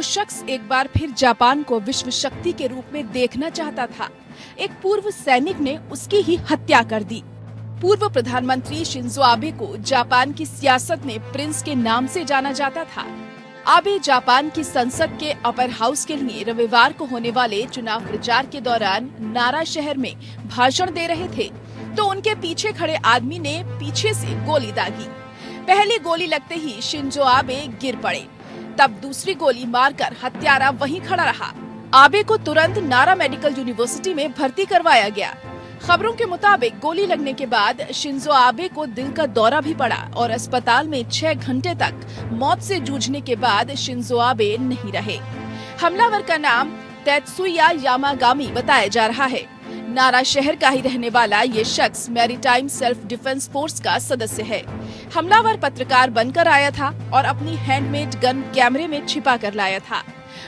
शख्स एक बार फिर जापान को विश्व शक्ति के रूप में देखना चाहता था। एक पूर्व सैनिक ने उसकी ही हत्या कर दी। पूर्व प्रधानमंत्री शिंजो आबे को जापान की सियासत में प्रिंस के नाम से जाना जाता था। आबे जापान की संसद के अपर हाउस के लिए रविवार को होने वाले चुनाव प्रचार के दौरान नारा शहर में भाषण दे रहे थे, तो उनके पीछे खड़े आदमी ने पीछे से गोली दागी। पहली गोली लगते ही शिंजो आबे गिर पड़े, तब दूसरी गोली मारकर हत्यारा वहीं खड़ा रहा। आबे को तुरंत नारा मेडिकल यूनिवर्सिटी में भर्ती करवाया गया। खबरों के मुताबिक गोली लगने के बाद शिंजो आबे को दिल का दौरा भी पड़ा और अस्पताल में 6 घंटे तक मौत से जूझने के बाद शिंजो आबे नहीं रहे। हमलावर का नाम तेत्सुया यामागामी बताया जा रहा है। नारा शहर का ही रहने वाला ये शख्स मैरीटाइम सेल्फ डिफेंस फोर्स का सदस्य है। हमलावर पत्रकार बनकर आया था और अपनी हैंडमेड गन कैमरे में छिपा कर लाया था।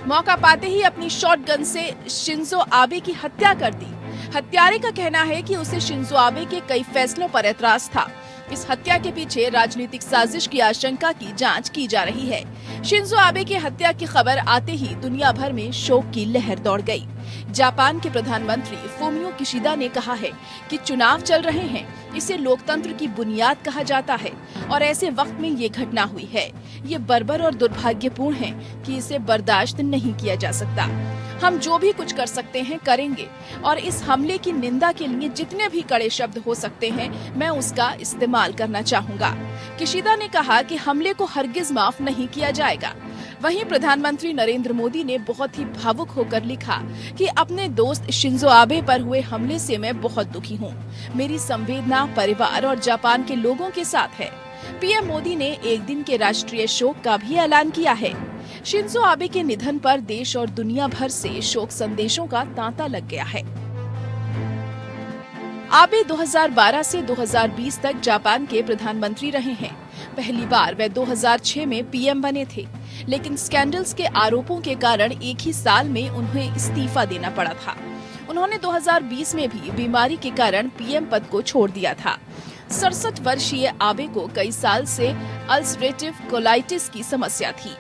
मौका पाते ही अपनी शॉटगन से शिंजो आबे की हत्या कर दी। हत्यारे का कहना है कि उसे शिंजो आबे के कई फैसलों पर एतराज था। इस हत्या के पीछे राजनीतिक साजिश की आशंका की जांच की जा रही है। शिंजो आबे की हत्या की खबर आते ही दुनिया भर में शोक की लहर दौड़ गई। जापान के प्रधानमंत्री फुमियो किशिदा ने कहा है कि चुनाव चल रहे हैं, इसे लोकतंत्र की बुनियाद कहा जाता है और ऐसे वक्त में ये घटना हुई है। ये बर्बर और दुर्भाग्यपूर्ण है कि इसे बर्दाश्त नहीं किया जा सकता। हम जो भी कुछ कर सकते हैं करेंगे और इस हमले की निंदा के लिए जितने भी कड़े शब्द हो सकते हैं मैं उसका इस्तेमाल करना चाहूँगा। किशिदा ने कहा कि हमले को हरगिज माफ नहीं किया जाएगा। वहीं प्रधानमंत्री नरेंद्र मोदी ने बहुत ही भावुक होकर लिखा कि अपने दोस्त शिंजो आबे पर हुए हमले से मैं बहुत दुखी हूँ। मेरी संवेदना परिवार और जापान के लोगों के साथ है। पीएम मोदी ने एक दिन के राष्ट्रीय शोक का भी ऐलान किया है। शिंजो आबे के निधन पर देश और दुनिया भर से शोक संदेशों का तांता लग गया है। आबे 2012 से 2020 तक जापान के प्रधानमंत्री रहे हैं। पहली बार वे 2006 में पीएम बने थे, लेकिन स्कैंडल्स के आरोपों के कारण एक ही साल में उन्हें इस्तीफा देना पड़ा था। उन्होंने 2020 में भी बीमारी के कारण पीएम पद को छोड़ दिया था। 67 वर्षीय आबे को कई साल से अल्सरेटिव कोलाइटिस की समस्या थी।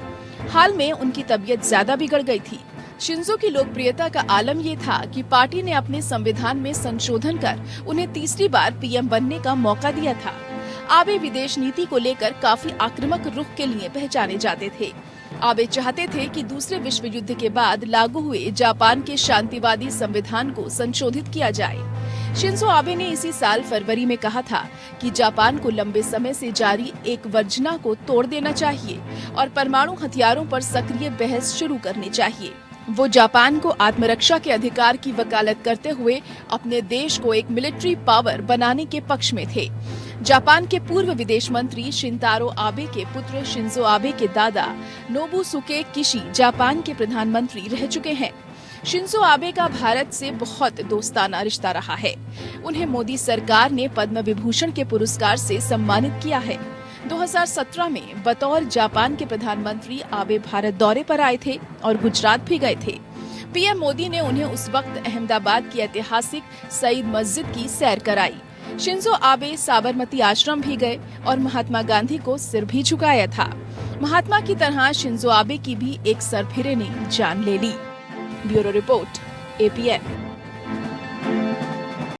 हाल में उनकी तबीयत ज्यादा बिगड़ गई थी। शिंजो की लोकप्रियता का आलम ये था कि पार्टी ने अपने संविधान में संशोधन कर उन्हें तीसरी बार पीएम बनने का मौका दिया था। आबे विदेश नीति को लेकर काफी आक्रामक रुख के लिए पहचाने जाते थे। आबे चाहते थे कि दूसरे विश्व युद्ध के बाद लागू हुए जापान के शांतिवादी संविधान को संशोधित किया जाए। शिंजो आबे ने इसी साल फरवरी में कहा था कि जापान को लंबे समय से जारी एक वर्जना को तोड़ देना चाहिए और परमाणु हथियारों पर सक्रिय बहस शुरू करनी चाहिए। वो जापान को आत्मरक्षा के अधिकार की वकालत करते हुए अपने देश को एक मिलिट्री पावर बनाने के पक्ष में थे। जापान के पूर्व विदेश मंत्री शिंतारो आबे के पुत्र शिंजो आबे के दादा नोबुसुके किशी जापान के प्रधानमंत्री रह चुके हैं। शिंजो आबे का भारत से बहुत दोस्ताना रिश्ता रहा है। उन्हें मोदी सरकार ने पद्म विभूषण के पुरस्कार से सम्मानित किया है। 2017 में बतौर जापान के प्रधानमंत्री आबे भारत दौरे पर आए थे और गुजरात भी गए थे। पीएम मोदी ने उन्हें उस वक्त अहमदाबाद की ऐतिहासिक सईद मस्जिद की सैर कराई। शिंजो आबे साबरमती आश्रम भी गए और महात्मा गांधी को सिर भी झुकाया था। महात्मा की तरह शिंजो आबे की भी एक सरफिरे ने जान ले ली। Bureau report, APN।